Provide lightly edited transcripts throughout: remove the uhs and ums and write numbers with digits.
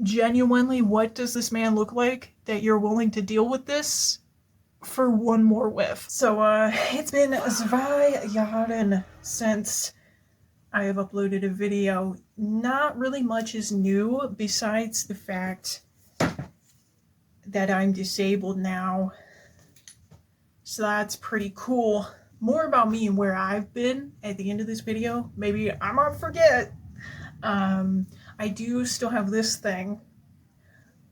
Genuinely, what does this man look like that you're willing to deal with this for one more whiff? So, it's been 2 Jahren since I have uploaded a video. Not really much is new besides the fact that I'm disabled now. So that's pretty cool. More about me and where I've been at the end of this video. Maybe I might forget. I do still have this thing.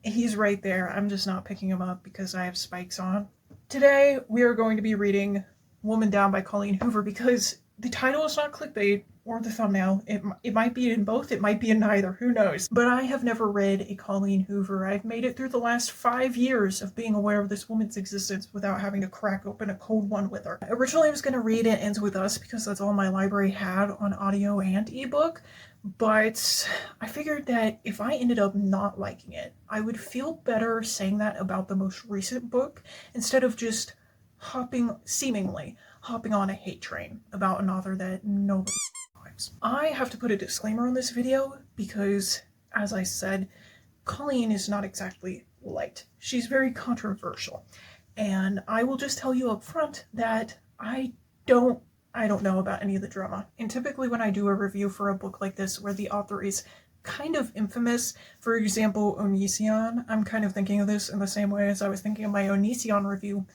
He's right there. I'm just not picking him up because I have spikes on. Today, we are going to be reading Woman Down by Colleen Hoover because the title is not clickbait or the thumbnail. It might be in both. It might be in neither. Who knows? But I have never read a Colleen Hoover. I've made it through the last 5 years of being aware of this woman's existence without having to crack open a cold one with her. Originally, I was going to read It Ends With Us because that's all my library had on audio and ebook. But I figured that if I ended up not liking it, I would feel better saying that about the most recent book instead of just seemingly hopping on a hate train about an author that nobody likes. I have to put a disclaimer on this video because, as I said, Colleen is not exactly liked. She's very controversial. And I will just tell you up front that I don't know about any of the drama. And typically when I do a review for a book like this where the author is kind of infamous, for example, Onision, I'm kind of thinking of this in the same way as I was thinking of my Onision review.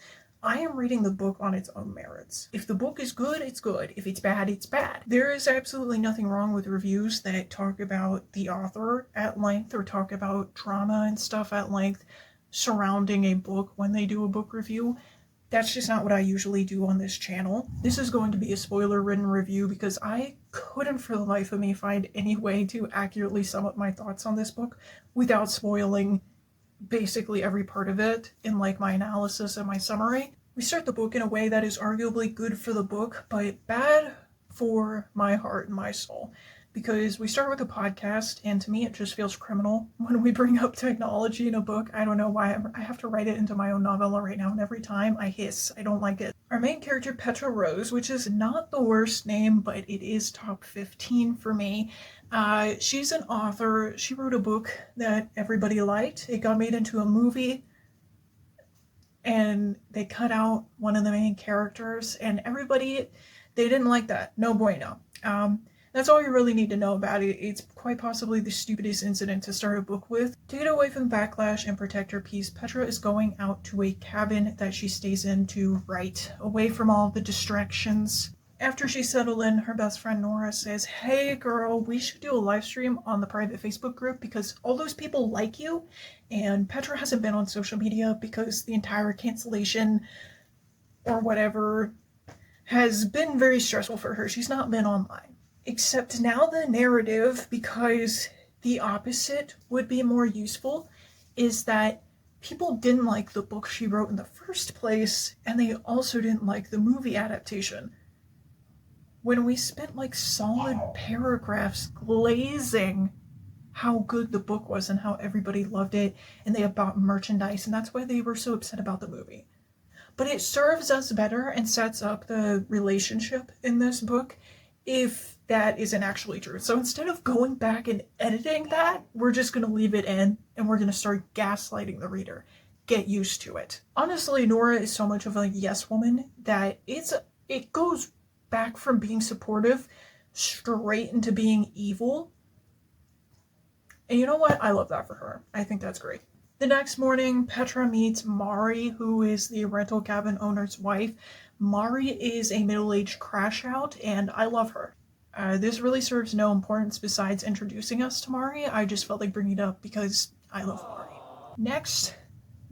I am reading the book on its own merits. If the book is good, it's good. If it's bad, it's bad. There is absolutely nothing wrong with reviews that talk about the author at length or talk about drama and stuff at length surrounding a book when they do a book review. That's just not what I usually do on this channel. This is going to be a spoiler-ridden review because I couldn't for the life of me find any way to accurately sum up my thoughts on this book without spoiling basically every part of it in like my analysis and my summary. We start the book in a way that is arguably good for the book, but bad for my heart and my soul. Because we start with a podcast, and to me it just feels criminal when we bring up technology in a book. I don't know why I have to write it into my own novella right now, and every time I hiss. I don't like it. Our main character, Petra Rose, which is not the worst name, but it is top 15 for me. She's an author. She wrote a book that everybody liked. It got made into a movie, and they cut out one of the main characters, and everybody, they didn't like that. No bueno. That's all you really need to know about it. It's quite possibly the stupidest incident to start a book with. To get away from backlash and protect her peace, Petra is going out to a cabin that she stays in to write, away from all the distractions. After she's settled in, her best friend Nora says, "Hey girl, we should do a live stream on the private Facebook group because all those people like you." And Petra hasn't been on social media because the entire cancellation or whatever has been very stressful for her. She's not been online. Except now the narrative, because the opposite would be more useful, is that people didn't like the book she wrote in the first place, and they also didn't like the movie adaptation. When we spent like solid paragraphs glazing how good the book was and how everybody loved it, and they bought merchandise, and that's why they were so upset about the movie. But it serves us better and sets up the relationship in this book if that isn't actually true. So instead of going back and editing that, we're just going to leave it in and we're going to start gaslighting the reader. Get used to it. Honestly, Nora is so much of a yes woman that it goes back from being supportive straight into being evil. And you know what? I love that for her. I think that's great. The next morning, Petra meets Mari, who is the rental cabin owner's wife. Mari is a middle-aged crash out, and I love her. This really serves no importance besides introducing us to Mari. I just felt like bringing it up because I love Mari. Next,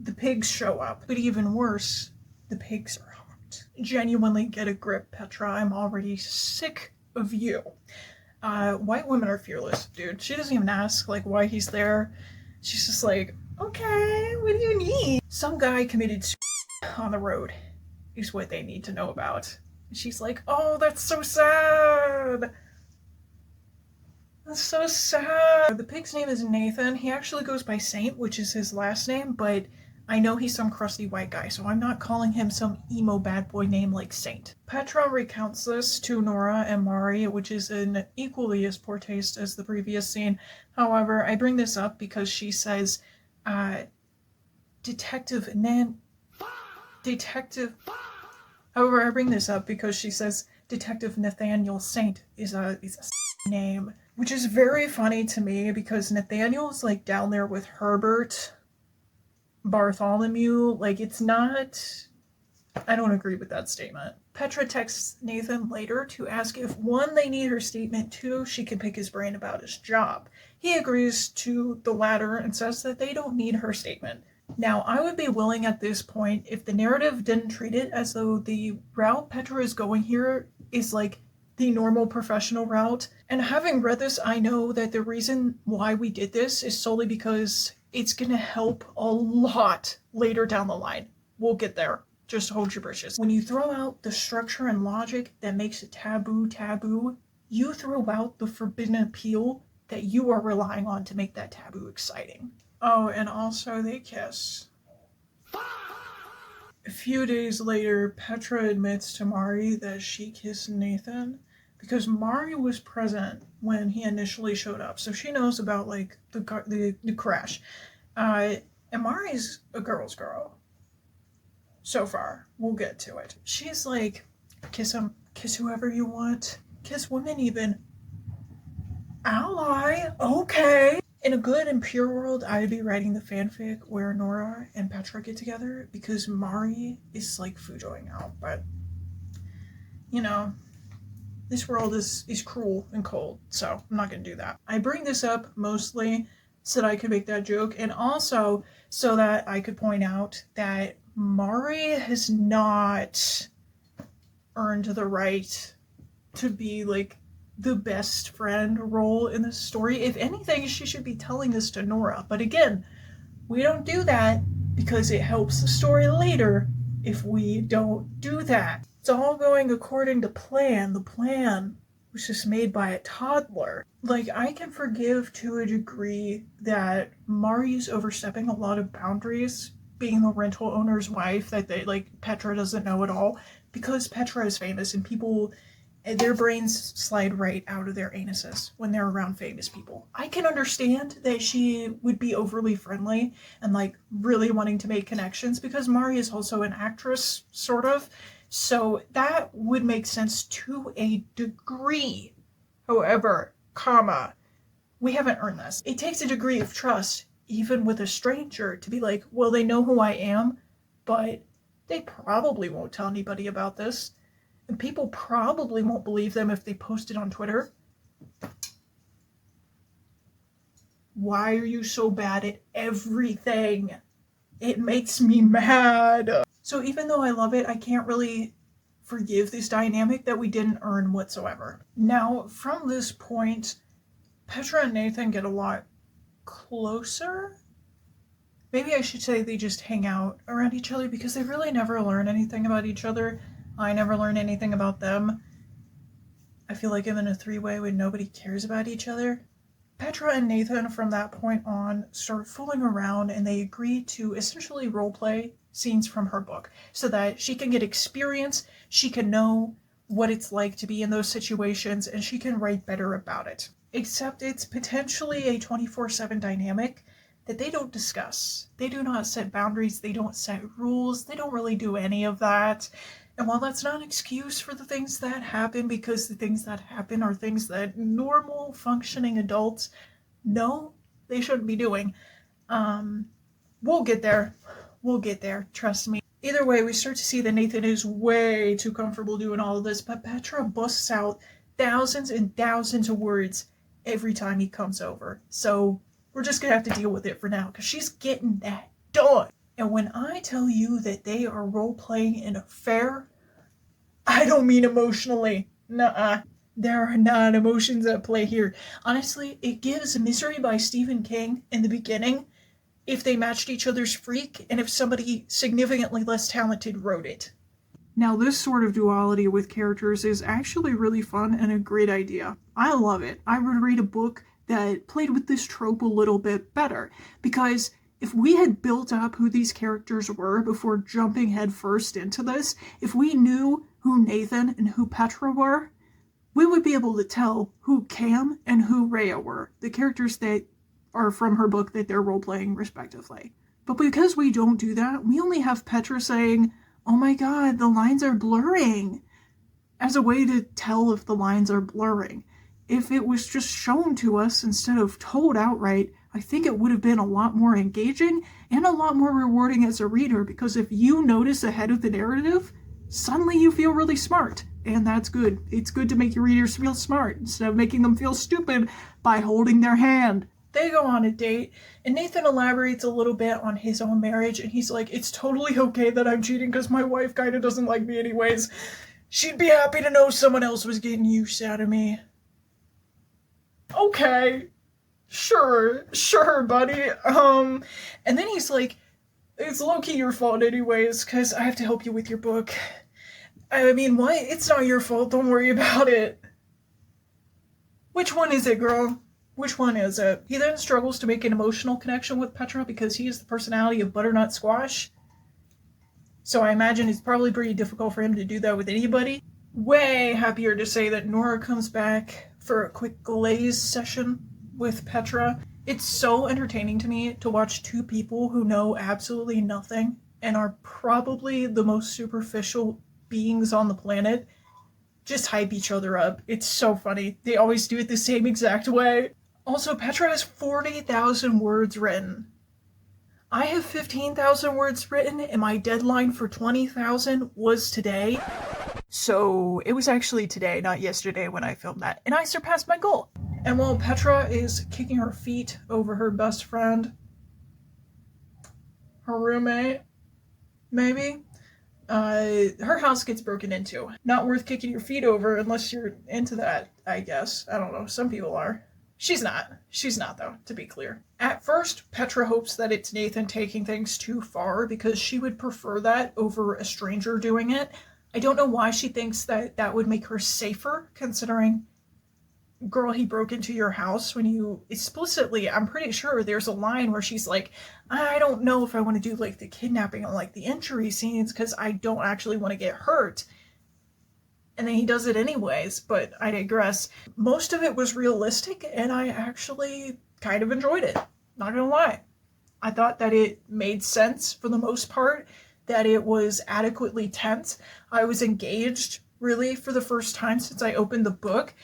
the pigs show up. But even worse, the pigs are hot. Genuinely get a grip, Petra. I'm already sick of you. White women are fearless, dude. She doesn't even ask, like, why he's there. She's just like, okay, what do you need? Some guy committed suicide on the road is what they need to know about. She's like, oh, that's so sad. That's so sad. The pig's name is Nathan. He actually goes by Saint, which is his last name, but I know he's some crusty white guy, so I'm not calling him some emo bad boy name like Saint. Petra recounts this to Nora and Mari, which is in equally as poor taste as the previous scene. However, I bring this up because she says, Detective. However, I bring this up because she says Detective Nathaniel Saint is a name, which is very funny to me because Nathaniel's like down there with Herbert Bartholomew. Like, it's not. I don't agree with that statement. Petra texts Nathan later to ask if 1, they need her statement, 2, she can pick his brain about his job. He agrees to the latter and says that they don't need her statement. Now, I would be willing at this point if the narrative didn't treat it as though the route Petra is going here is like the normal professional route. And having read this, I know that the reason why we did this is solely because it's going to help a lot later down the line. We'll get there. Just hold your britches. When you throw out the structure and logic that makes a taboo, you throw out the forbidden appeal that you are relying on to make that taboo exciting. Oh, and also they kiss. A few days later, Petra admits to Mari that she kissed Nathan because Mari was present when he initially showed up, so she knows about like the crash. And Mari's a girl's girl. So far, we'll get to it. She's like, kiss him, kiss whoever you want, kiss women even. Ally, okay. In a good and pure world, I'd be writing the fanfic where Nora and Petra get together because Mari is like fujoing out. But, you know, this world is cruel and cold, so I'm not going to do that. I bring this up mostly so that I could make that joke, and also so that I could point out that Mari has not earned the right to be like the best friend role in this story. If anything, she should be telling this to Nora. But again, we don't do that because it helps the story later if we don't do that. It's all going according to plan. The plan was just made by a toddler. Like, I can forgive to a degree that Mari's overstepping a lot of boundaries, being the rental owner's wife, that they like Petra doesn't know at all, because Petra is famous and people, their brains slide right out of their anuses when they're around famous people. I can understand that she would be overly friendly and like really wanting to make connections because Mari is also an actress, sort of. So that would make sense to a degree. However, we haven't earned this. It takes a degree of trust, even with a stranger, to be like, well, they know who I am, but they probably won't tell anybody about this. And people probably won't believe them if they post it on Twitter. Why are you so bad at everything? It makes me mad. So even though I love it, I can't really forgive this dynamic that we didn't earn whatsoever. Now, from this point, Petra and Nathan get a lot closer. Maybe I should say they just hang out around each other because they really never learn anything about each other. I never learn anything about them. I feel like I'm in a three-way when nobody cares about each other. Petra and Nathan from that point on start fooling around and they agree to essentially roleplay scenes from her book so that she can get experience, she can know what it's like to be in those situations, and she can write better about it. Except it's potentially a 24/7 dynamic that they don't discuss. They do not set boundaries, they don't set rules, they don't really do any of that. And while that's not an excuse for the things that happen, because the things that happen are things that normal functioning adults know they shouldn't be doing. We'll get there. We'll get there, trust me. Either way, we start to see that Nathan is way too comfortable doing all of this, but Petra busts out thousands and thousands of words every time he comes over. So we're just gonna have to deal with it for now, because she's getting that done. And when I tell you that they are role-playing in a fair, I don't mean emotionally. Nuh-uh. There are not emotions at play here. Honestly, it gives Misery by Stephen King in the beginning if they matched each other's freak and if somebody significantly less talented wrote it. Now, this sort of duality with characters is actually really fun and a great idea. I love it. I would read a book that played with this trope a little bit better, because if we had built up who these characters were before jumping headfirst into this, if we knew who Nathan and who Petra were, we would be able to tell who Cam and who Rhea were, the characters that are from her book that they're role-playing respectively. But because we don't do that, we only have Petra saying, "Oh my god, the lines are blurring," as a way to tell if the lines are blurring. If it was just shown to us instead of told outright, I think it would have been a lot more engaging and a lot more rewarding as a reader, because if you notice ahead of the narrative, suddenly you feel really smart. And that's good. It's good to make your readers feel smart instead of making them feel stupid by holding their hand. They go on a date, and Nathan elaborates a little bit on his own marriage, and he's like, "It's totally okay that I'm cheating because my wife kind of doesn't like me anyways. She'd be happy to know someone else was getting use out of me." Okay. Sure, buddy. And then he's like, "It's low-key your fault anyways, because I have to help you with your book." I mean, what? It's not your fault, don't worry about it. Which one is it, girl? Which one is it? He then struggles to make an emotional connection with Petra because he is the personality of butternut squash. So I imagine it's probably pretty difficult for him to do that with anybody. Way happier to say that Nora comes back for a quick glaze session with Petra. It's so entertaining to me to watch two people who know absolutely nothing and are probably the most superficial beings on the planet just hype each other up. It's so funny. They always do it the same exact way. Also, Petra has 40,000 words written. I have 15,000 words written, and my deadline for 20,000 was today. So it was actually today, not yesterday when I filmed that, and I surpassed my goal. And while Petra is kicking her feet over her best friend, her roommate, maybe, her house gets broken into. Not worth kicking your feet over unless you're into that, I guess. I don't know, some people are. She's not. She's not, though, to be clear. At first, Petra hopes that it's Nathan taking things too far because she would prefer that over a stranger doing it. I don't know why she thinks that that would make her safer, considering, girl, he broke into your house when you explicitly, I'm pretty sure there's a line where she's like, "I don't know if I want to do like the kidnapping and like the injury scenes because I don't actually want to get hurt." And then he does it anyways, but I digress. Most of it was realistic, and I actually kind of enjoyed it. Not gonna lie. I thought that it made sense for the most part, that it was adequately tense. I was engaged, really, for the first time since I opened the book.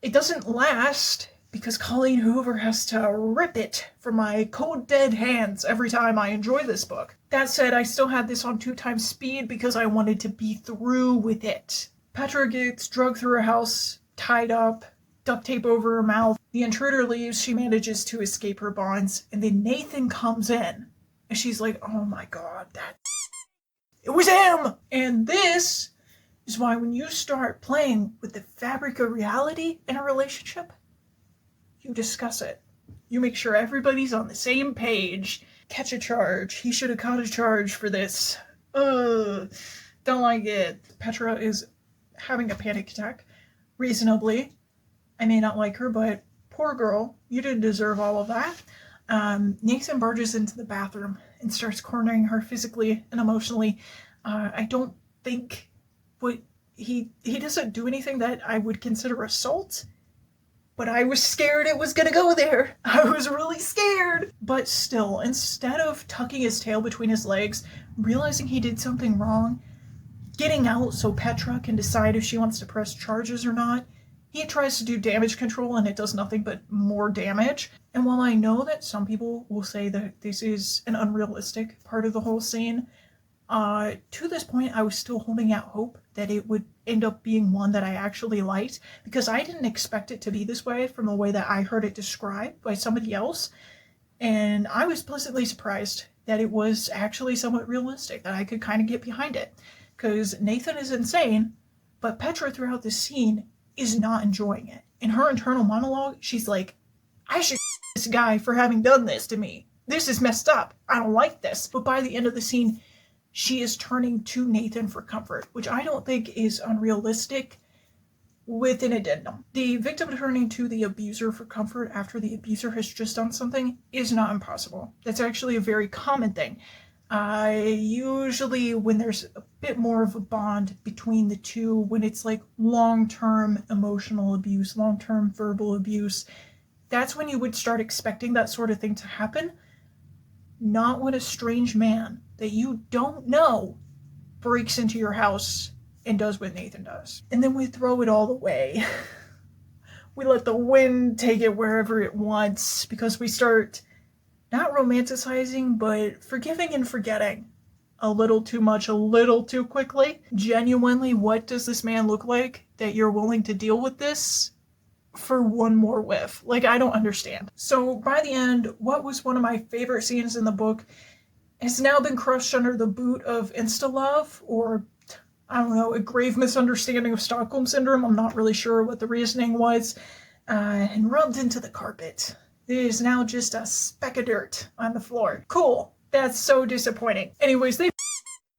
It doesn't last, because Colleen Hoover has to rip it from my cold dead hands every time I enjoy this book. That said, I still had this on 2x speed because I wanted to be through with it. Petra gets drugged through her house, tied up, duct tape over her mouth. The intruder leaves, she manages to escape her bonds, and then Nathan comes in. And she's like, "Oh my god, it was him!" And this is why when you start playing with the fabric of reality in a relationship, you discuss it. You make sure everybody's on the same page. Catch a charge. He should have caught a charge for this. Don't like it. Petra is having a panic attack. Reasonably. I may not like her, but poor girl. You didn't deserve all of that. Nathan barges into the bathroom and starts cornering her physically and emotionally. I don't think he doesn't do anything that I would consider assault. But I was scared it was gonna go there. I was really scared. But still, instead of tucking his tail between his legs, realizing he did something wrong, getting out so Petra can decide if she wants to press charges or not, he tries to do damage control and it does nothing but more damage. And while I know that some people will say that this is an unrealistic part of the whole scene, to this point I was still holding out hope that it would end up being one that I actually liked, because I didn't expect it to be this way from the way that I heard it described by somebody else, and I was pleasantly surprised that it was actually somewhat realistic, that I could kind of get behind it, because Nathan is insane, but Petra throughout the scene is not enjoying it. In her internal monologue, she's like, "I should this guy for having done this to me. This is messed up. I don't like this." But by the end of the scene, she is turning to Nathan for comfort, which I don't think is unrealistic with an addendum. The victim turning to the abuser for comfort after the abuser has just done something is not impossible. That's actually a very common thing. Usually when there's a bit more of a bond between the two, when it's like long-term emotional abuse, long-term verbal abuse, that's when you would start expecting that sort of thing to happen. Not when a strange man that you don't know breaks into your house and does what Nathan does. And then we throw it all away. We let the wind take it wherever it wants because we start not romanticizing, but forgiving and forgetting a little too much, a little too quickly. Genuinely, what does this man look like that you're willing to deal with this for one more whiff? Like, I don't understand. So by the end, what was one of my favorite scenes in the book has now been crushed under the boot of insta-love, or I don't know, a grave misunderstanding of Stockholm Syndrome. I'm not really sure what the reasoning was, and rubbed into the carpet. It is now just a speck of dirt on the floor. Cool. That's so disappointing. Anyways,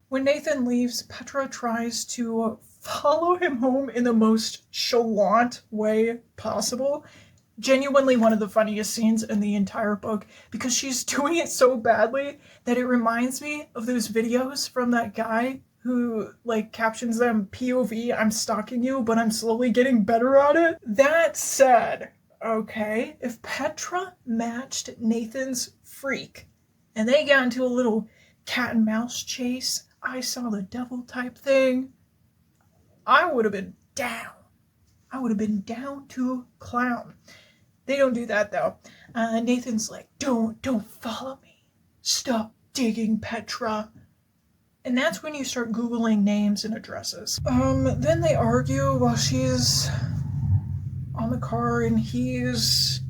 when Nathan leaves, Petra tries to follow him home in the most chalant way possible. Genuinely one of the funniest scenes in the entire book, because she's doing it so badly that it reminds me of those videos from that guy who like captions them POV, I'm stalking you, but I'm slowly getting better at it. That said, okay, if Petra matched Nathan's freak and they got into a little cat and mouse chase, I saw the devil type thing, I would have been down. I would have been down to clown. They don't do that though. Nathan's like, don't follow me. Stop digging, Petra. And that's when you start Googling names and addresses. Then they argue while she's on the car and he's...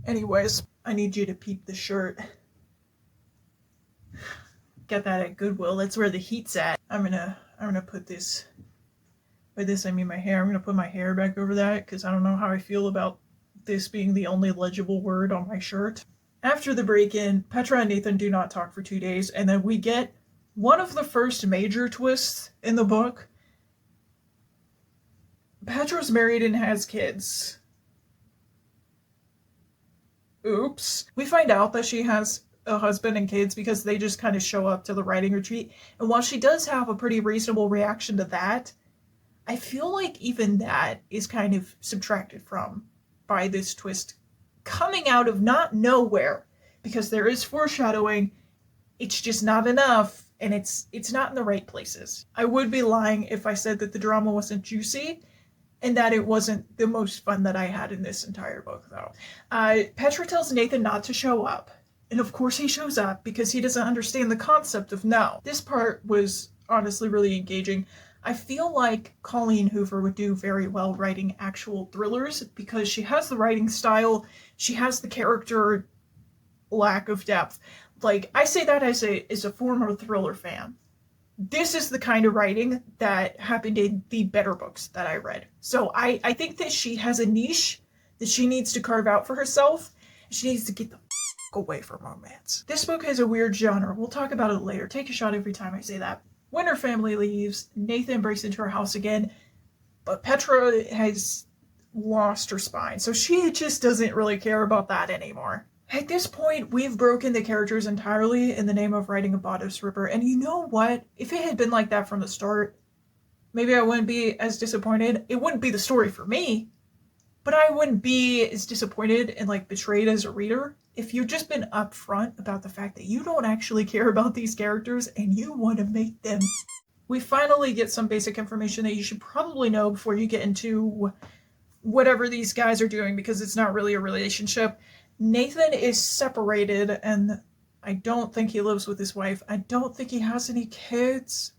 Anyways, I need you to peep the shirt. Get that at Goodwill. That's where the heat's at. I'm gonna put this... By this I mean my hair. I'm gonna put my hair back over that because I don't know how I feel about this being the only legible word on my shirt. After the break-in, Petra and Nathan do not talk for 2 days, and then we get one of the first major twists in the book. Petra's married and has kids. Oops. We find out that she has a husband and kids because they just kind of show up to the writing retreat, and while she does have a pretty reasonable reaction to that, I feel like even that is kind of subtracted from by this twist coming out of not nowhere, because there is foreshadowing. It's just not enough, and it's not in the right places. I would be lying if I said that the drama wasn't juicy and that it wasn't the most fun that I had in this entire book, though. Petra tells Nathan not to show up, and of course he shows up because he doesn't understand the concept of no. This part was honestly really engaging. I feel like Colleen Hoover would do very well writing actual thrillers because she has the writing style, she has the character lack of depth. Like, I say that as a former thriller fan. This is the kind of writing that happened in the better books that I read. So I think that she has a niche that she needs to carve out for herself. She needs to get the f*** away from romance. This book has a weird genre. We'll talk about it later. Take a shot every time I say that. When her family leaves, Nathan breaks into her house again, but Petra has lost her spine, so she just doesn't really care about that anymore. At this point, we've broken the characters entirely in the name of writing a bodice ripper, and you know what? If it had been like that from the start, maybe I wouldn't be as disappointed. It wouldn't be the story for me, but I wouldn't be as disappointed and like betrayed as a reader if you've just been upfront about the fact that you don't actually care about these characters and you want to make them. We finally get some basic information that you should probably know before you get into whatever these guys are doing, because it's not really a relationship. Nathan is separated, and I don't think he lives with his wife. I don't think he has any kids.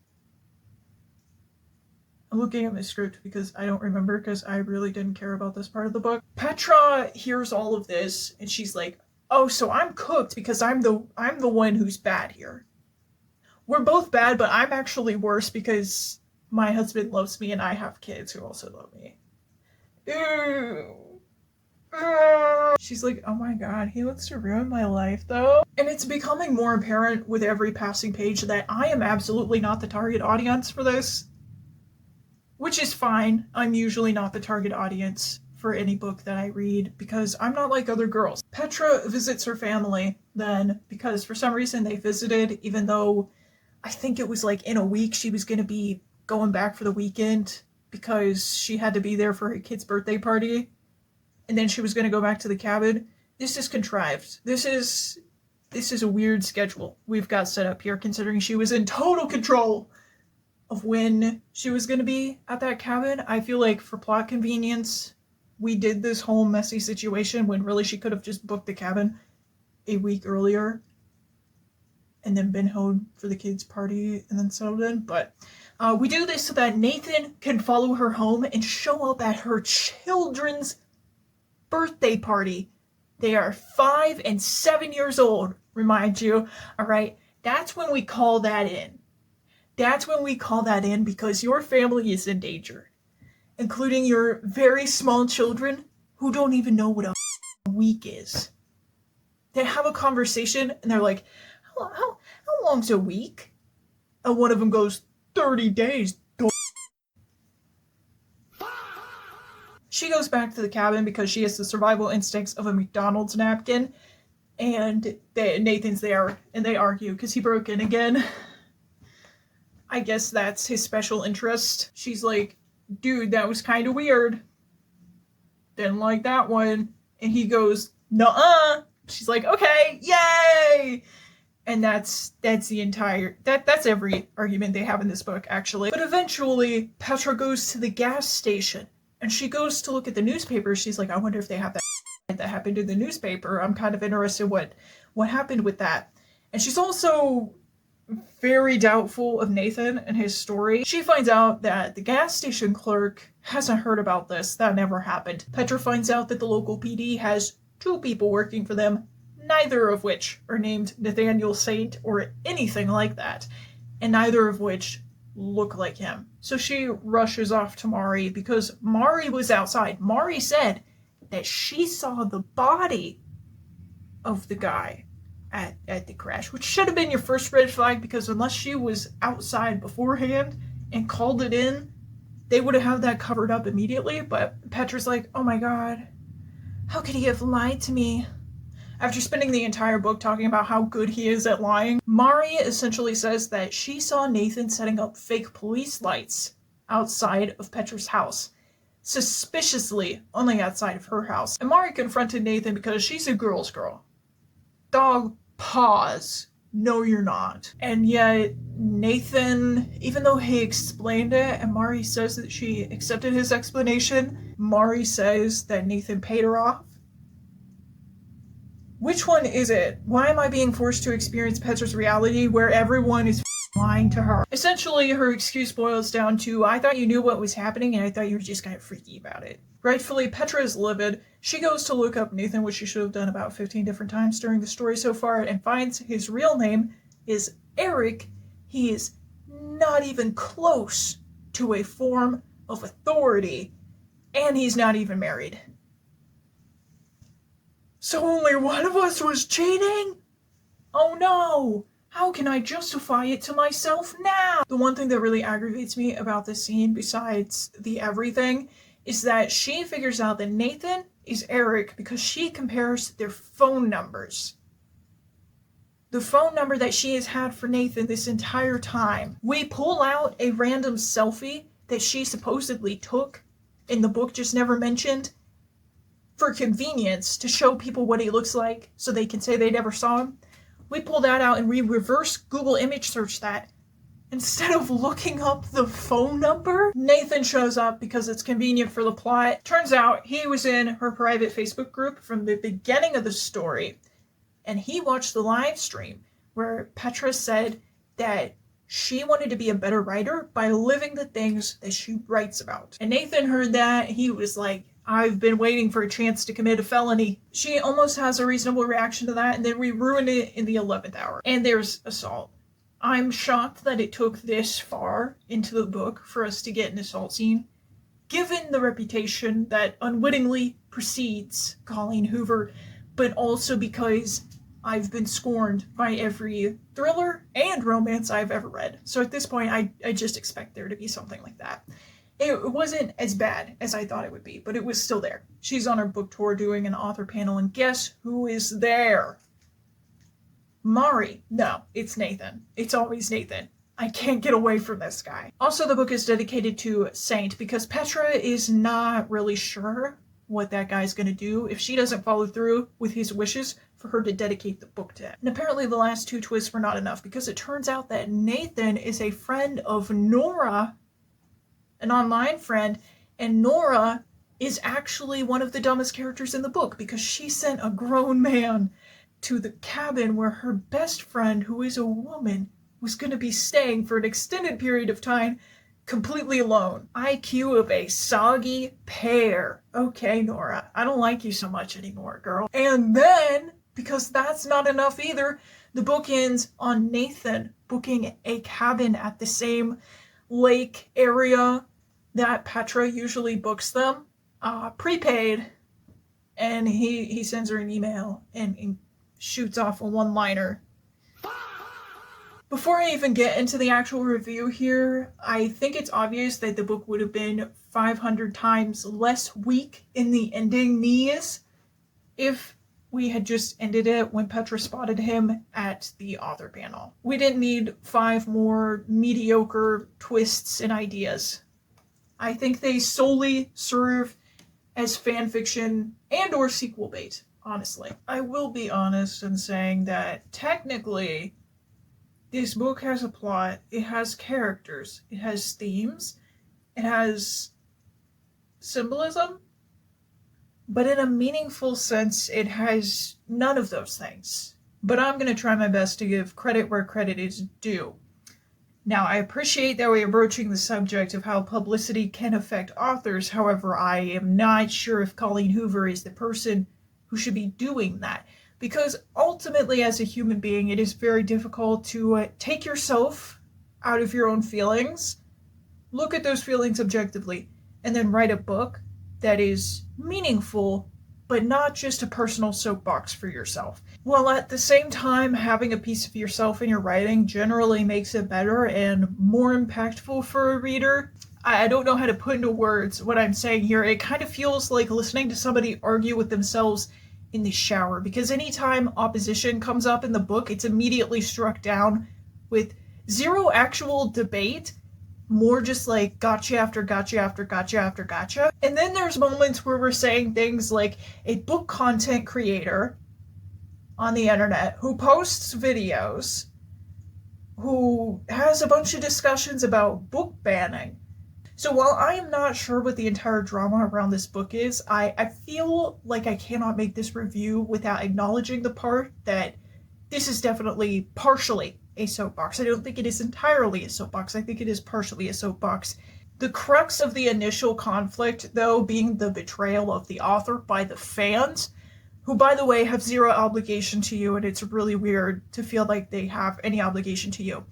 I'm looking at my script because I don't remember, because I really didn't care about this part of the book. Petra hears all of this and she's like, oh, so I'm cooked because I'm the one who's bad here. We're both bad, but I'm actually worse because my husband loves me and I have kids who also love me. Ew. She's like, oh my god, he wants to ruin my life though. And it's becoming more apparent with every passing page that I am absolutely not the target audience for this. Which is fine. I'm usually not the target audience for any book that I read because I'm not like other girls. Petra visits her family then because for some reason they visited, even though I think it was like in a week she was going to be going back for the weekend because she had to be there for her kid's birthday party. And then she was going to go back to the cabin. This is contrived. This is a weird schedule we've got set up here, considering she was in total control of when she was going to be at that cabin. I feel like for plot convenience, we did this whole messy situation when really she could have just booked the cabin a week earlier and then been home for the kids' party and then settled in. But we do this so that Nathan can follow her home and show up at her children's birthday party. They are 5 and 7 years old, remind you. All right, that's when we call that in. That's when we call that in because your family is in danger, including your very small children who don't even know what a week is. They have a conversation and they're like, how long's a week? And one of them goes, 30 days. She goes back to the cabin because she has the survival instincts of a McDonald's napkin. And Nathan's there and they argue because he broke in again. I guess that's his special interest. She's like, dude, that was kind of weird. Didn't like that one. And he goes, nuh-uh. She's like, okay, yay! And that's the entire, that's every argument they have in this book, actually. But eventually, Petra goes to the gas station. And she goes to look at the newspaper. She's like, I wonder if they have that happened in the newspaper. I'm kind of interested what happened with that. And she's also very doubtful of Nathan and his story. She finds out that the gas station clerk hasn't heard about this. That never happened. Petra finds out that the local PD has 2 people working for them, neither of which are named Nathaniel Saint or anything like that, and neither of which look like him. So she rushes off to Mari because Mari was outside. Mari said that she saw the body of the guy at the crash, which should have been your first red flag because unless she was outside beforehand and called it in, they would have had that covered up immediately. But Petra's like, oh my god, how could he have lied to me? After spending the entire book talking about how good he is at lying, Mari essentially says that she saw Nathan setting up fake police lights outside of Petra's house. Suspiciously only outside of her house. And Mari confronted Nathan because she's a girl's girl. Dog, pause. No, you're not. And yet, Nathan, even though he explained it, and Mari says that she accepted his explanation, Mari says that Nathan paid her off. Which one is it? Why am I being forced to experience Petra's reality where everyone is lying to her? Essentially, her excuse boils down to, I thought you knew what was happening and I thought you were just kind of freaky about it. Rightfully, Petra is livid. She goes to look up Nathan, which she should have done about 15 different times during the story so far, and finds his real name is Eric. He is not even close to a form of authority, and he's not even married. So only one of us was cheating? Oh no! How can I justify it to myself now? The one thing that really aggravates me about this scene, besides the everything, is that she figures out that Nathan is Eric because she compares their phone numbers. The phone number that she has had for Nathan this entire time. We pull out a random selfie that she supposedly took in the book just never mentioned for convenience to show people what he looks like so they can say they never saw him. We pull that out and we reverse Google image search that. Instead of looking up the phone number, Nathan shows up because it's convenient for the plot. Turns out he was in her private Facebook group from the beginning of the story, and he watched the live stream where Petra said that she wanted to be a better writer by living the things that she writes about. And Nathan heard that. He was like, I've been waiting for a chance to commit a felony. She almost has a reasonable reaction to that, and then we ruin it in the 11th hour. And there's assault. I'm shocked that it took this far into the book for us to get an assault scene. given the reputation that unwittingly precedes Colleen Hoover, but also because I've been scorned by every thriller and romance I've ever read. So at this point, I just expect there to be something like that. It wasn't as bad as I thought it would be, but it was still there. She's on her book tour doing an author panel, and guess who is there? Mari. No, it's Nathan. It's always Nathan. I can't get away from this guy. Also, the book is dedicated to Saint because Petra is not really sure what that guy's gonna do if she doesn't follow through with his wishes for her to dedicate the book to him. And apparently the last two twists were not enough because it turns out that Nathan is a friend of Nora, an online friend, and Nora is actually one of the dumbest characters in the book because she sent a grown man to the cabin where her best friend, who is a woman, was going to be staying for an extended period of time completely alone. IQ of a soggy pear. Okay, Nora, I don't like you so much anymore, girl. And then, because that's not enough either, the book ends on Nathan booking a cabin at the same lake area that Petra usually books them, prepaid, and he sends her an email and shoots off a one-liner. Before I even get into the actual review here, I think it's obvious that the book would have been 500 times less weak in the ending knees if we had just ended it when Petra spotted him at the author panel. We didn't need 5 more mediocre twists and ideas. I think they solely serve as fanfiction and or sequel bait, honestly. I will be honest in saying that technically this book has a plot, it has characters, it has themes, it has symbolism, but in a meaningful sense, it has none of those things. But I'm going to try my best to give credit where credit is due. Now, I appreciate that we are broaching the subject of how publicity can affect authors. However, I am not sure if Colleen Hoover is the person who should be doing that. Because ultimately, as a human being, it is very difficult to take yourself out of your own feelings, look at those feelings objectively, and then write a book that is meaningful, but not just a personal soapbox for yourself. While at the same time, having a piece of yourself in your writing generally makes it better and more impactful for a reader. I don't know how to put into words what I'm saying here. It kind of feels like listening to somebody argue with themselves in the shower, because anytime opposition comes up in the book, it's immediately struck down with zero actual debate, more just like gotcha after gotcha after gotcha after gotcha. And then there's moments where we're saying things like a book content creator on the internet who posts videos, who has a bunch of discussions about book banning. So while I am not sure what the entire drama around this book is, I feel like I cannot make this review without acknowledging the part that this is definitely partially a soapbox. I don't think it is entirely a soapbox. I think it is partially a soapbox. The crux of the initial conflict, though, being the betrayal of the author by the fans, who, by the way, have zero obligation to you, and it's really weird to feel like they have any obligation to you,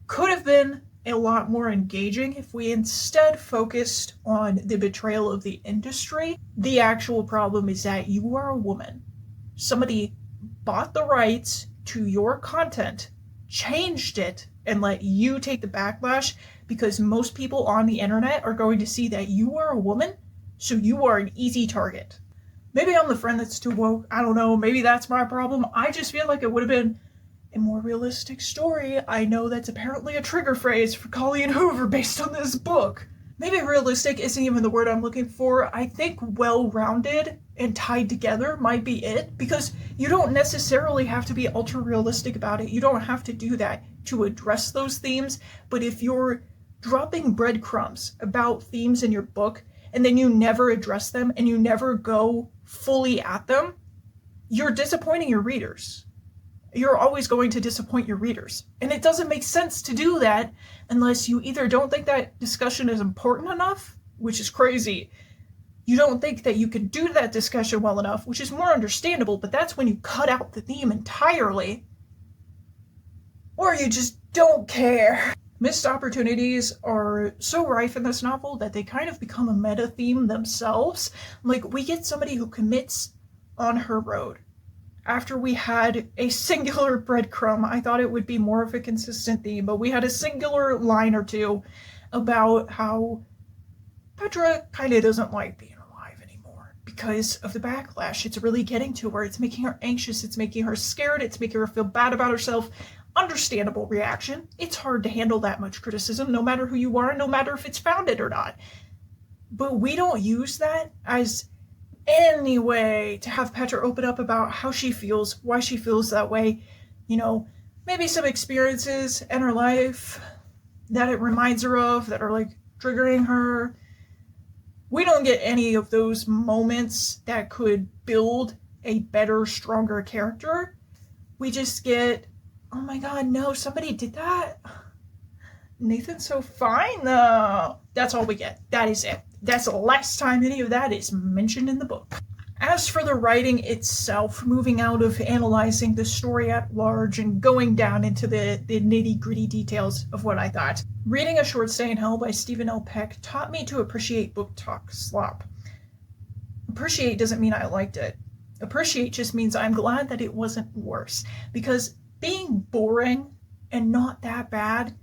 could have been a lot more engaging if we instead focused on the betrayal of the industry. The actual problem is that you are a woman. Somebody bought the rights to your content, changed it, and let you take the backlash because most people on the internet are going to see that you are a woman, so you are an easy target. Maybe I'm the friend that's too woke. I don't know. Maybe that's my problem. I just feel like it would have been a more realistic story. I know that's apparently a trigger phrase for Colleen Hoover based on this book. Maybe realistic isn't even the word I'm looking for. I think well-rounded and tied together might be it, because you don't necessarily have to be ultra-realistic about it. You don't have to do that to address those themes, but if you're dropping breadcrumbs about themes in your book and then you never address them and you never go fully at them, you're disappointing your readers. You're always going to disappoint your readers. And it doesn't make sense to do that unless you either don't think that discussion is important enough, which is crazy. You don't think that you can do that discussion well enough, which is more understandable, but that's when you cut out the theme entirely. Or you just don't care. Missed opportunities are so rife in this novel that they kind of become a meta theme themselves. Like, we get somebody who commits on her road. After we had a singular breadcrumb, I thought it would be more of a consistent theme, but we had a singular line or two about how Petra kind of doesn't like being alive anymore because of the backlash. It's really getting to her. It's making her anxious. It's making her scared. It's making her feel bad about herself. Understandable reaction. It's hard to handle that much criticism, no matter who you are, no matter if it's founded or not. But we don't use that as any way to have Petra open up about how she feels, why she feels that way. You know, maybe some experiences in her life that it reminds her of that are like triggering her. We don't get any of those moments that could build a better, stronger character. We just get, oh my god, no, somebody did that? Nathan's so fine though. That's all we get. That is it. That's the last time any of that is mentioned in the book. As for the writing itself, moving out of analyzing the story at large and going down into the nitty-gritty details of what I thought, reading A Short Stay in Hell by Stephen L. Peck taught me to appreciate book talk slop. Appreciate doesn't mean I liked it. Appreciate just means I'm glad that it wasn't worse, because being boring and not that bad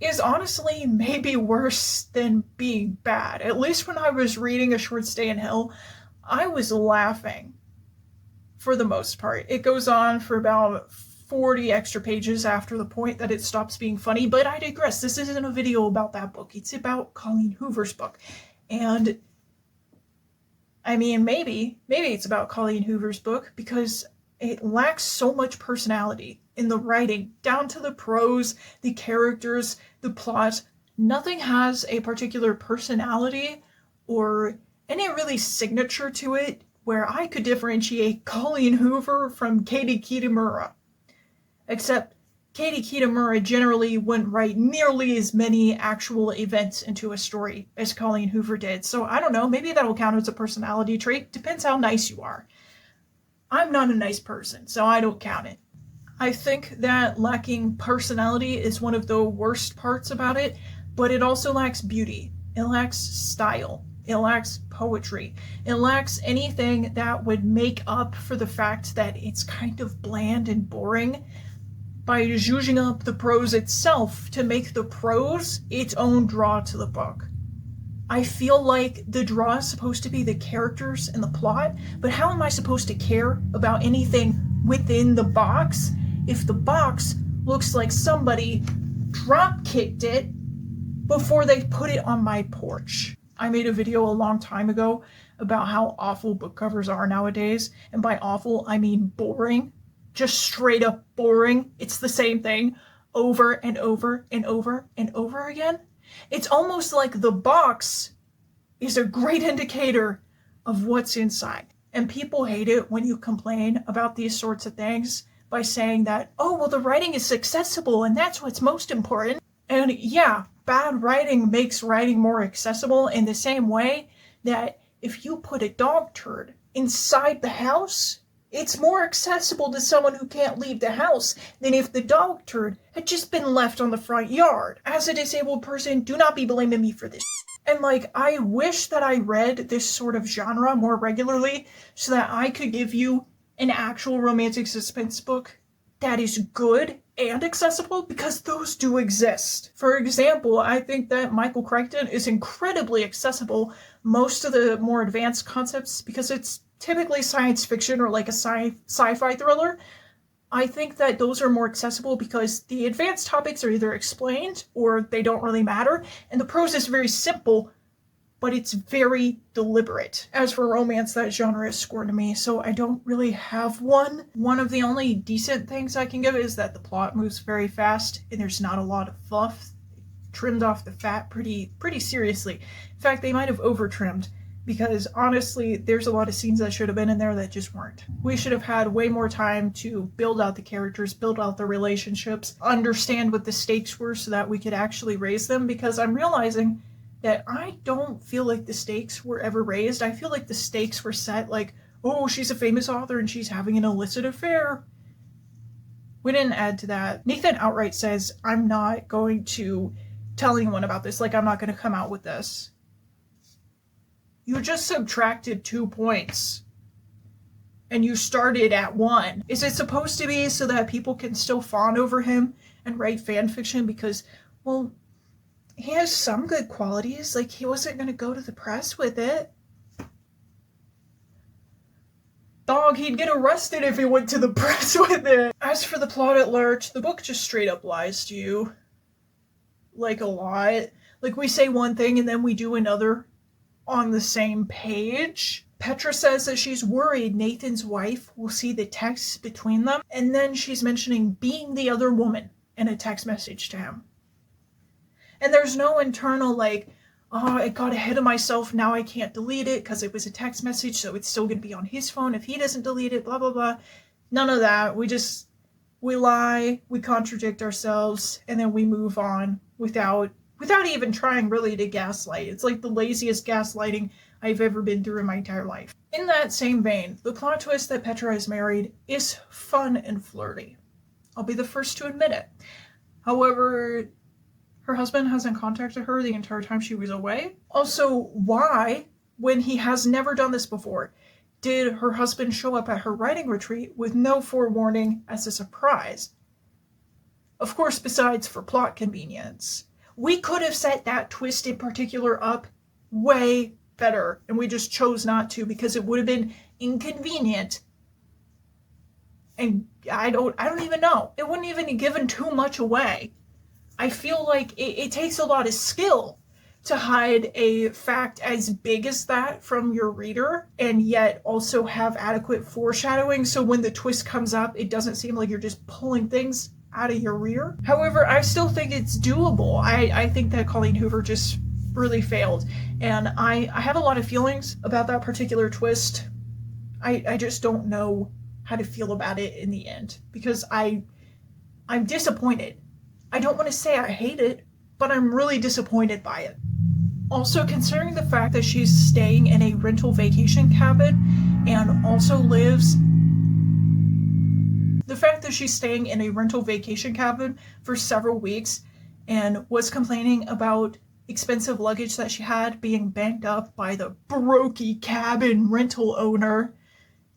is honestly maybe worse than being bad. At least when I was reading A Short Stay in Hell, I was laughing for the most part. It goes on for about 40 extra pages after the point that it stops being funny, but I digress. This isn't a video about that book. It's about Colleen Hoover's book. And I mean, maybe it's about Colleen Hoover's book because it lacks so much personality in the writing, down to the prose, the characters, the plot. Nothing has a particular personality or any really signature to it where I could differentiate Colleen Hoover from Katie Kitamura. Except Katie Kitamura generally wouldn't write nearly as many actual events into a story as Colleen Hoover did. So I don't know, maybe that'll count as a personality trait. Depends how nice you are. I'm not a nice person, so I don't count it. I think that lacking personality is one of the worst parts about it, but it also lacks beauty. It lacks style. It lacks poetry. It lacks anything that would make up for the fact that it's kind of bland and boring by zhuzhing up the prose itself to make the prose its own draw to the book. I feel like the draw is supposed to be the characters and the plot, but how am I supposed to care about anything within the box if the box looks like somebody drop-kicked it before they put it on my porch? I made a video a long time ago about how awful book covers are nowadays, and by awful, I mean boring. Just straight up boring. It's the same thing over and over and over and over again. It's almost like the box is a great indicator of what's inside. And people hate it when you complain about these sorts of things by saying that, oh, well, the writing is accessible and that's what's most important. And yeah, bad writing makes writing more accessible in the same way that if you put a dog turd inside the house, it's more accessible to someone who can't leave the house than if the dog turd had just been left on the front yard. As a disabled person, do not be blaming me for this. And like, I wish that I read this sort of genre more regularly so that I could give you an actual romantic suspense book that is good and accessible, because those do exist. For example, I think that Michael Crichton is incredibly accessible most of the more advanced concepts because it's typically science fiction or like a sci-fi thriller. I think that those are more accessible because the advanced topics are either explained or they don't really matter, and the prose is very simple, but it's very deliberate. As for romance, that genre is scorned to me, so I don't really have one. One of the only decent things I can give is that the plot moves very fast and there's not a lot of fluff. Trimmed off the fat pretty seriously. In fact, they might have over-trimmed, because honestly, there's a lot of scenes that should have been in there that just weren't. We should have had way more time to build out the characters, build out the relationships, understand what the stakes were so that we could actually raise them, because I'm realizing that I don't feel like the stakes were ever raised. I feel like the stakes were set like, oh, she's a famous author and she's having an illicit affair. We didn't add to that. Nathan outright says, I'm not going to tell anyone about this. Like, I'm not going to come out with this. You just subtracted 2 points. And you started at 1. Is it supposed to be so that people can still fawn over him and write fan fiction? Because, well, he has some good qualities. Like, he wasn't going to go to the press with it. Dog, he'd get arrested if he went to the press with it. As for the plot at large, the book just straight up lies to you. Like, a lot. Like, we say one thing and then we do another on the same page. Petra says that she's worried Nathan's wife will see the texts between them, and then she's mentioning being the other woman in a text message to him. And there's no internal, like, oh, I got ahead of myself, now I can't delete it because it was a text message, so it's still going to be on his phone if he doesn't delete it, blah, blah, blah. None of that. We lie, we contradict ourselves, and then we move on without even trying really to gaslight. It's like the laziest gaslighting I've ever been through in my entire life. In that same vein, the plot twist that Petra is married is fun and flirty. I'll be the first to admit it. However, her husband hasn't contacted her the entire time she was away. Also, why, when he has never done this before, did her husband show up at her writing retreat with no forewarning as a surprise? Of course, besides for plot convenience. We could have set that twist in particular up way better, and we just chose not to because it would have been inconvenient. And I don't even know. It wouldn't even have given too much away. I feel like it takes a lot of skill to hide a fact as big as that from your reader and yet also have adequate foreshadowing so when the twist comes up, it doesn't seem like you're just pulling things out of your rear. However, I still think it's doable. I think that Colleen Hoover just really failed. And I have a lot of feelings about that particular twist. I just don't know how to feel about it in the end because I'm disappointed. I don't want to say I hate it, but I'm really disappointed by it. Also, considering the fact that she's staying in a rental vacation cabin and also lives... The fact that she's staying in a rental vacation cabin for several weeks and was complaining about expensive luggage that she had being banked up by the brokey cabin rental owner.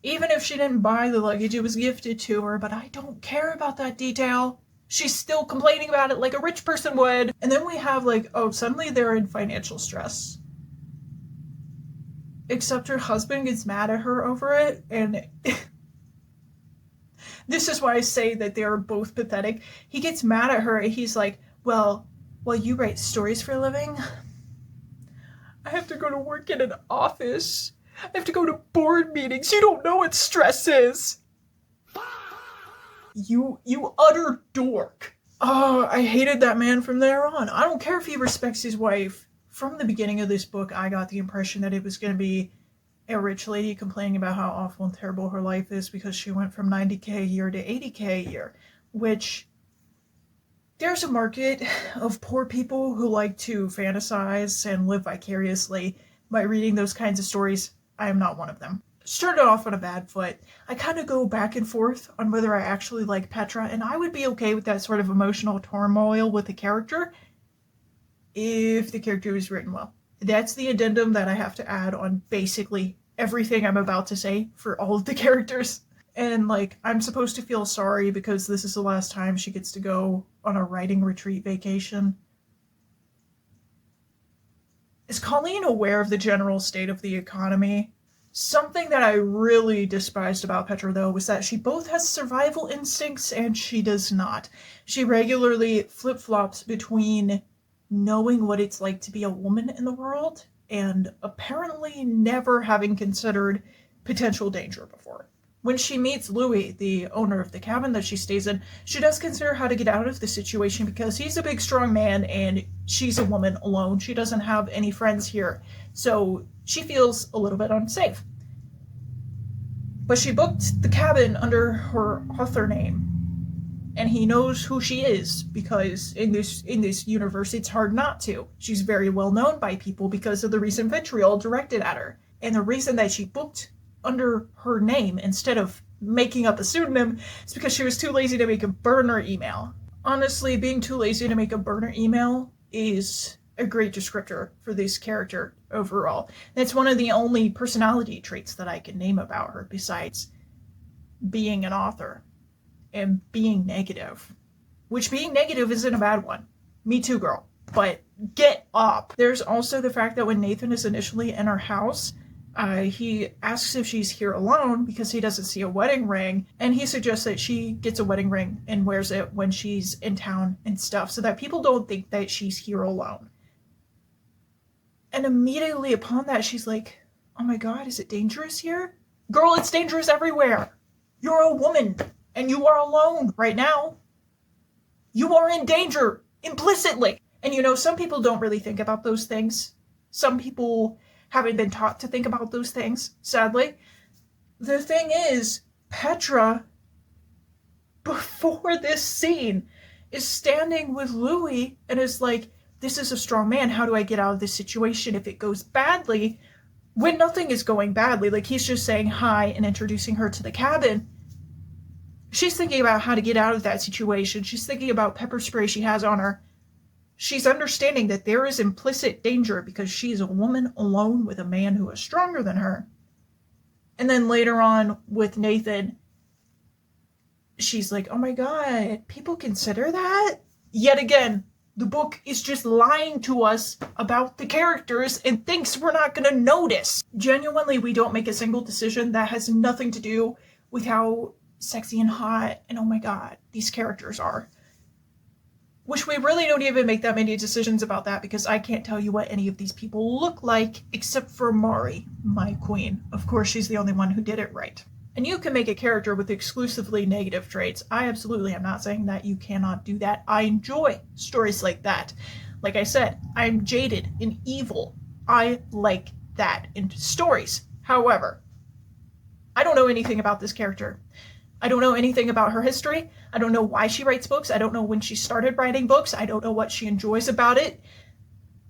Even if she didn't buy the luggage, it was gifted to her, but I don't care about that detail. She's still complaining about it like a rich person would. And then we have like, oh, suddenly they're in financial stress. Except her husband gets mad at her over it. And this is why I say that they're both pathetic. He gets mad at her and he's like, well, you write stories for a living. I have to go to work in an office. I have to go to board meetings. You don't know what stress is. You utter dork. Oh, I hated that man from there on. I don't care if he respects his wife. From the beginning of this book, I got the impression that it was going to be a rich lady complaining about how awful and terrible her life is because she went from 90K a year to 80K a year, which there's a market of poor people who like to fantasize and live vicariously by reading those kinds of stories. I am not one of them. Started off on a bad foot. I kind of go back and forth on whether I actually like Petra, and I would be okay with that sort of emotional turmoil with the character if the character was written well. That's the addendum that I have to add on basically everything I'm about to say for all of the characters. And like, I'm supposed to feel sorry because this is the last time she gets to go on a writing retreat vacation. Is Colleen aware of the general state of the economy? Something that I really despised about Petra, though, was that she both has survival instincts and she does not. She regularly flip-flops between knowing what it's like to be a woman in the world and apparently never having considered potential danger before. When she meets Louis, the owner of the cabin that she stays in, she does consider how to get out of the situation because he's a big, strong man and she's a woman alone. She doesn't have any friends here, so she feels a little bit unsafe. But she booked the cabin under her author name, and he knows who she is because in this universe, it's hard not to. She's very well known by people because of the recent vitriol directed at her. And the reason that she booked under her name instead of making up a pseudonym is because she was too lazy to make a burner email. Honestly, being too lazy to make a burner email is a great descriptor for this character overall. That's one of the only personality traits that I can name about her besides being an author and being negative. Which being negative isn't a bad one. Me too, girl. But get up. There's also the fact that when Nathan is initially in her house, he asks if she's here alone because he doesn't see a wedding ring, and he suggests that she gets a wedding ring and wears it when she's in town and stuff so that people don't think that she's here alone. And immediately upon that, she's like, oh my god, is it dangerous here? Girl, it's dangerous everywhere. You're a woman and you are alone right now. You are in danger implicitly. And you know, some people don't really think about those things. Some people haven't been taught to think about those things, sadly. The thing is, Petra, before this scene, is standing with Louis and is like, this is a strong man. How do I get out of this situation if it goes badly? When nothing is going badly, like he's just saying hi and introducing her to the cabin. She's thinking about how to get out of that situation. She's thinking about pepper spray she has on her. She's understanding that there is implicit danger because she is a woman alone with a man who is stronger than her. And then later on with Nathan, she's like, oh my god, people consider that? Yet again, the book is just lying to us about the characters and thinks we're not going to notice. Genuinely, we don't make a single decision that has nothing to do with how sexy and hot and oh my god, these characters are. Which we really don't even make that many decisions about that because I can't tell you what any of these people look like except for Mari, my queen. Of course, she's the only one who did it right. And you can make a character with exclusively negative traits. I absolutely am not saying that you cannot do that. I enjoy stories like that. Like I said, I'm jaded and evil. I like that in stories. However, I don't know anything about this character. I don't know anything about her history. I don't know why she writes books. I don't know when she started writing books. I don't know what she enjoys about it.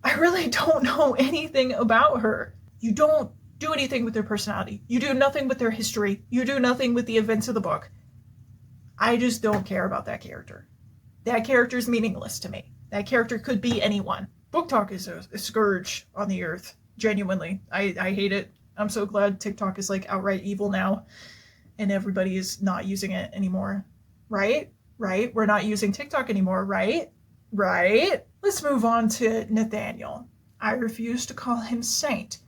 I really don't know anything about her. You don't do anything with their personality. You do nothing with their history. You do nothing with the events of the book. I just don't care about that character. That character is meaningless to me. That character could be anyone. Book talk is a scourge on the earth. Genuinely. I hate it. I'm so glad TikTok is like outright evil now. And everybody is not using it anymore. Right? Right? We're not using TikTok anymore, right? Right? Let's move on to Nathaniel. I refuse to call him Saint.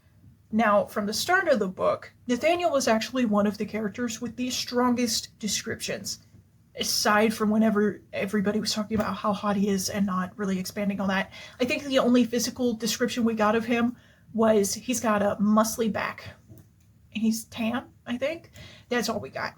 Now, from the start of the book, Nathaniel was actually one of the characters with the strongest descriptions. Aside from whenever everybody was talking about how hot he is and not really expanding on that, I think the only physical description we got of him was he's got a muscly back. And he's tan, I think. That's all we got.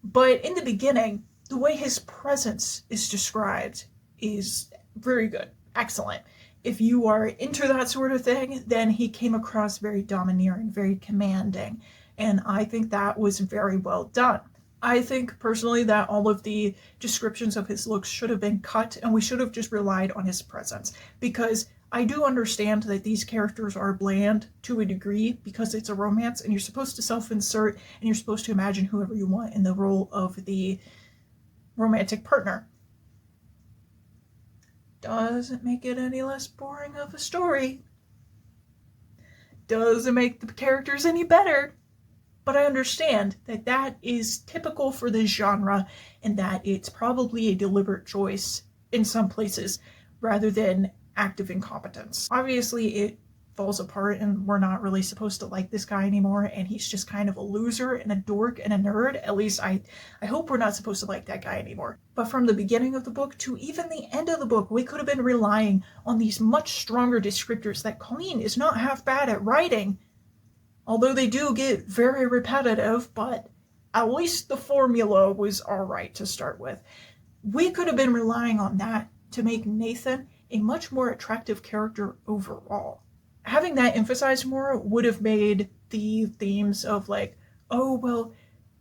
But in the beginning, the way his presence is described is very good. Excellent. If you are into that sort of thing, then he came across very domineering, very commanding. And I think that was very well done. I think personally that all of the descriptions of his looks should have been cut and we should have just relied on his presence. Because I do understand that these characters are bland to a degree because it's a romance and you're supposed to self-insert and you're supposed to imagine whoever you want in the role of the romantic partner. Doesn't make it any less boring of a story. Doesn't make the characters any better. But I understand that that is typical for this genre and that it's probably a deliberate choice in some places rather than active incompetence. Obviously, it falls apart and we're not really supposed to like this guy anymore and he's just kind of a loser and a dork and a nerd. At least I hope we're not supposed to like that guy anymore. But from the beginning of the book to even the end of the book, we could have been relying on these much stronger descriptors that Colleen is not half bad at writing. Although they do get very repetitive, but at least the formula was alright to start with. We could have been relying on that to make Nathan a much more attractive character overall. Having that emphasized more would have made the themes of like, oh, well,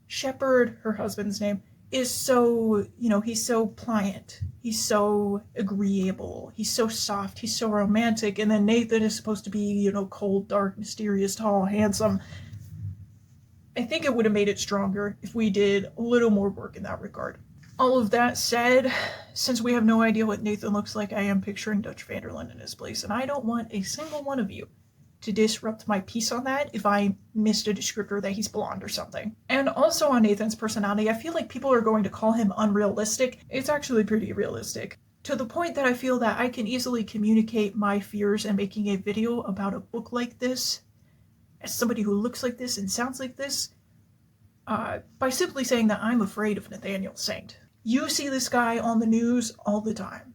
Shepard, her husband's name, is so, he's so pliant. He's so agreeable. He's so soft. He's so romantic. And then Nathan is supposed to be, cold, dark, mysterious, tall, handsome. I think it would have made it stronger if we did a little more work in that regard. All of that said, since we have no idea what Nathan looks like, I am picturing Dutch Vanderlyn in his place, and I don't want a single one of you to disrupt my piece on that if I missed a descriptor that he's blonde or something. And also on Nathan's personality, I feel like people are going to call him unrealistic. It's actually pretty realistic. To the point that I feel that I can easily communicate my fears in making a video about a book like this, as somebody who looks like this and sounds like this, by simply saying that I'm afraid of Nathaniel Saint. You see this guy on the news all the time.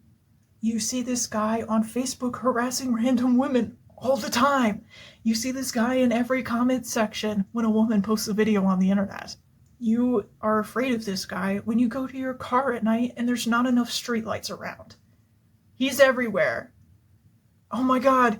You see this guy on Facebook harassing random women all the time. You see this guy in every comment section when a woman posts a video on the internet. You are afraid of this guy when you go to your car at night and there's not enough streetlights around. He's everywhere. Oh my god,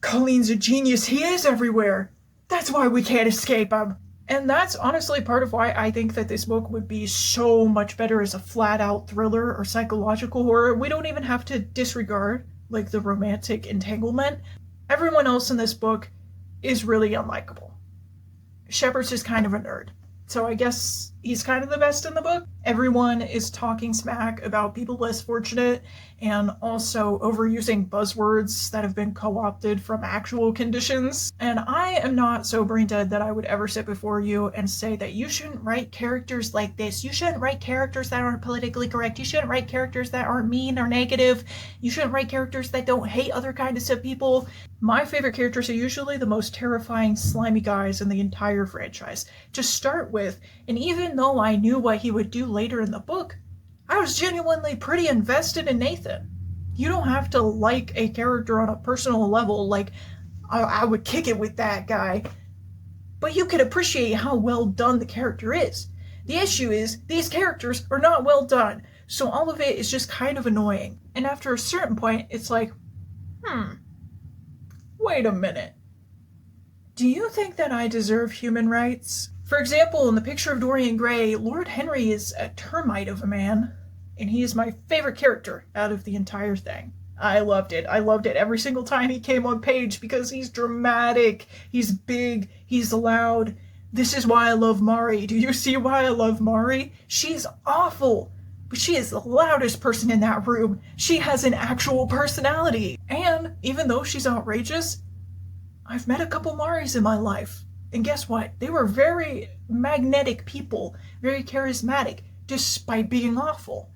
Colleen's a genius. He is everywhere. That's why we can't escape him. And that's honestly part of why I think that this book would be so much better as a flat-out thriller or psychological horror. We don't even have to disregard, like, the romantic entanglement. Everyone else in this book is really unlikable. Shepard's just kind of a nerd, so I guess he's kind of the best in the book. Everyone is talking smack about people less fortunate and also overusing buzzwords that have been co-opted from actual conditions. And I am not so brain dead that I would ever sit before you and say that you shouldn't write characters like this. You shouldn't write characters that aren't politically correct. You shouldn't write characters that aren't mean or negative. You shouldn't write characters that don't hate other kinds of people. My favorite characters are usually the most terrifying, slimy guys in the entire franchise to start with. And even though I knew what he would do later in the book, I was genuinely pretty invested in Nathan. You don't have to like a character on a personal level, like I would kick it with that guy, but you can appreciate how well done the character is. The issue is, these characters are not well done, so all of it is just kind of annoying. And after a certain point, it's like, wait a minute. Do you think that I deserve human rights? For example, in the picture of Dorian Gray, Lord Henry is a termite of a man, and he is my favorite character out of the entire thing. I loved it. I loved it every single time he came on page because he's dramatic, he's big, he's loud. This is why I love Mari. Do you see why I love Mari? She's awful, but she is the loudest person in that room. She has an actual personality. And even though she's outrageous, I've met a couple Maris in my life. And guess what? They were very magnetic people, very charismatic, despite being awful.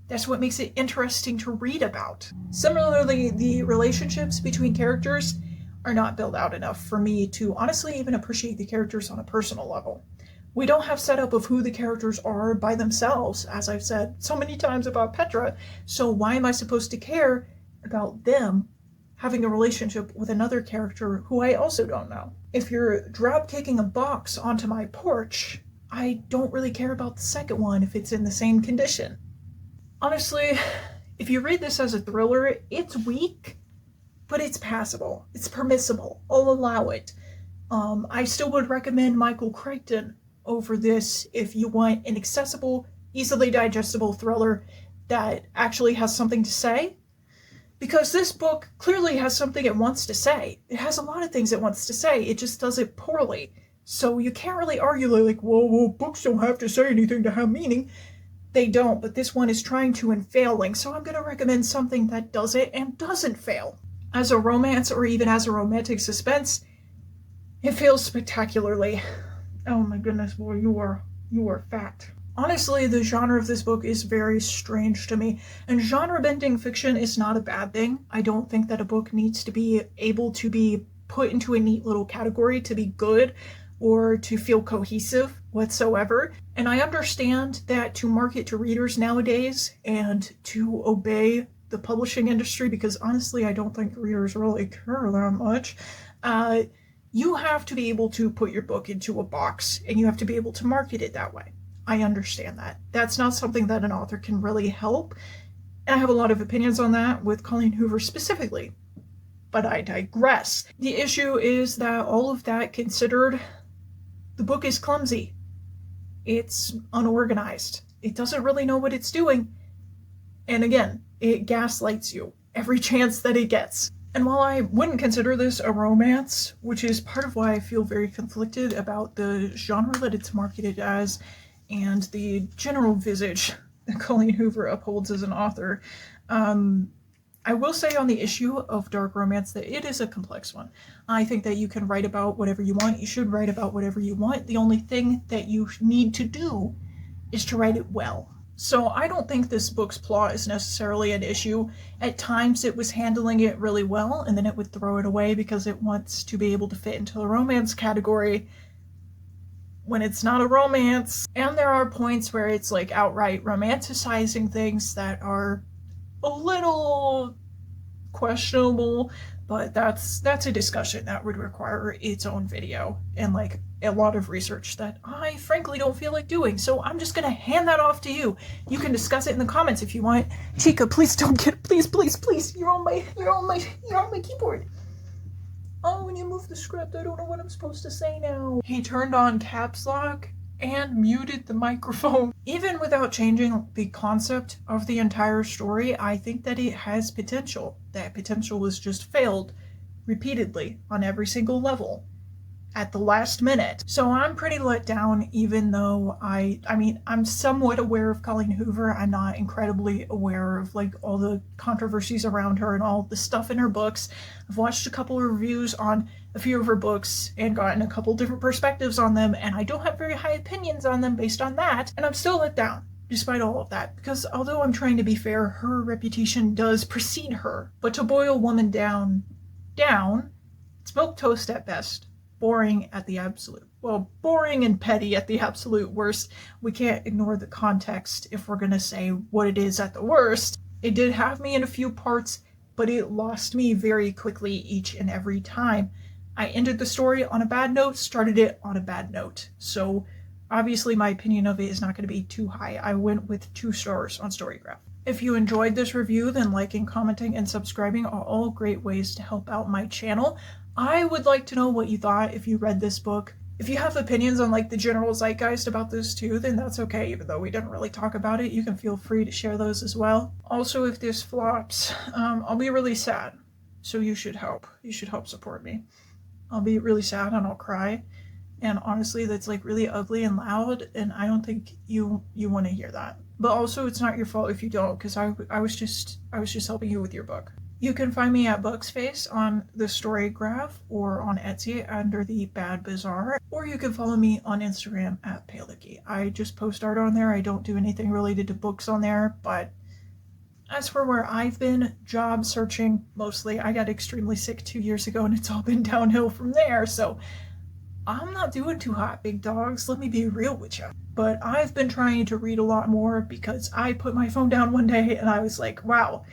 That's what makes it interesting to read about. Similarly, the relationships between characters are not built out enough for me to honestly even appreciate the characters on a personal level. We don't have setup of who the characters are by themselves, as I've said so many times about Petra, so why am I supposed to care about them having a relationship with another character who I also don't know? If you're drop kicking a box onto my porch, I don't really care about the second one if it's in the same condition. Honestly, if you read this as a thriller, it's weak, but it's passable. It's permissible. I'll allow it. I still would recommend Michael Crichton over this if you want an accessible, easily digestible thriller that actually has something to say. Because this book clearly has something it wants to say. It has a lot of things it wants to say, it just does it poorly. So you can't really argue like, well, books don't have to say anything to have meaning. They don't, but this one is trying to and failing, so I'm going to recommend something that does it and doesn't fail. As a romance, or even as a romantic suspense, it fails spectacularly. Oh my goodness, boy, you are fat. Honestly, the genre of this book is very strange to me, and genre-bending fiction is not a bad thing. I don't think that a book needs to be able to be put into a neat little category to be good or to feel cohesive whatsoever. And I understand that to market to readers nowadays and to obey the publishing industry, because honestly, I don't think readers really care that much, you have to be able to put your book into a box and you have to be able to market it that way. I understand that. That's not something that an author can really help. And I have a lot of opinions on that with Colleen Hoover specifically. But I digress. The issue is that all of that considered, the book is clumsy. It's unorganized. It doesn't really know what it's doing. And again, it gaslights you every chance that it gets. And while I wouldn't consider this a romance, which is part of why I feel very conflicted about the genre that it's marketed as and the general visage that Colleen Hoover upholds as an author, I will say on the issue of dark romance that it is a complex one. I think that you can write about whatever you want. You should write about whatever you want. The only thing that you need to do is to write it well. So I don't think this book's plot is necessarily an issue. At times it was handling it really well, and then it would throw it away because it wants to be able to fit into the romance category when it's not a romance. And there are points where it's like outright romanticizing things that are a little questionable, but that's a discussion that would require its own video and like a lot of research that I frankly don't feel like doing. So I'm just gonna hand that off to you. You can discuss it in the comments if you want. Chica, please don't get, please, you're on my keyboard. Oh, when you move the script, I don't know what I'm supposed to say now. He turned on caps lock and muted the microphone. Even without changing the concept of the entire story, I think that it has potential. That potential was just failed repeatedly on every single level at the last minute. So I'm pretty let down, even though I mean, I'm somewhat aware of Colleen Hoover. I'm not incredibly aware of like all the controversies around her and all the stuff in her books. I've watched a couple of reviews on a few of her books and gotten a couple different perspectives on them, and I don't have very high opinions on them based on that, and I'm still let down despite all of that, because although I'm trying to be fair, her reputation does precede her. But to boil woman down, it's milquetoast at best. Boring at the absolute, well, boring and petty at the absolute worst. We can't ignore the context if we're gonna say what it is at the worst. It did have me in a few parts, but it lost me very quickly each and every time. I ended the story on a bad note, started it on a bad note. So obviously my opinion of it is not going to be too high. I went with 2 stars on StoryGraph. If you enjoyed this review, then liking, commenting, and subscribing are all great ways to help out my channel. I would like to know what you thought if you read this book. If you have opinions on like the general zeitgeist about this too, then that's okay. Even though we didn't really talk about it, you can feel free to share those as well. Also, if this flops, I'll be really sad. So you should help. You should help support me. I'll be really sad and I'll cry. And honestly, that's like really ugly and loud, and I don't think you want to hear that. But also, it's not your fault if you don't, because I was just helping you with your book. You can find me at bucksface on the StoryGraph or on Etsy under TheBadBazaar, or you can follow me on Instagram at Palicky. I just post art on there. I don't do anything related to books on there, but as for where I've been job searching, mostly, I got extremely sick 2 years ago and it's all been downhill from there, so I'm not doing too hot, big dogs. Let me be real with you. But I've been trying to read a lot more because I put my phone down one day and I was like, wow,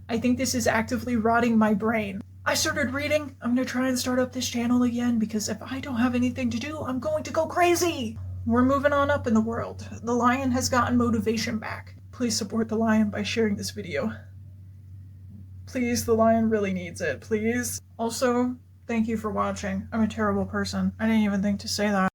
I think this is actively rotting my brain. I started reading. I'm going to try and start up this channel again because if I don't have anything to do, I'm going to go crazy. We're moving on up in the world. The lion has gotten motivation back. Please support the lion by sharing this video. Please, the lion really needs it, please. Also, thank you for watching. I'm a terrible person. I didn't even think to say that.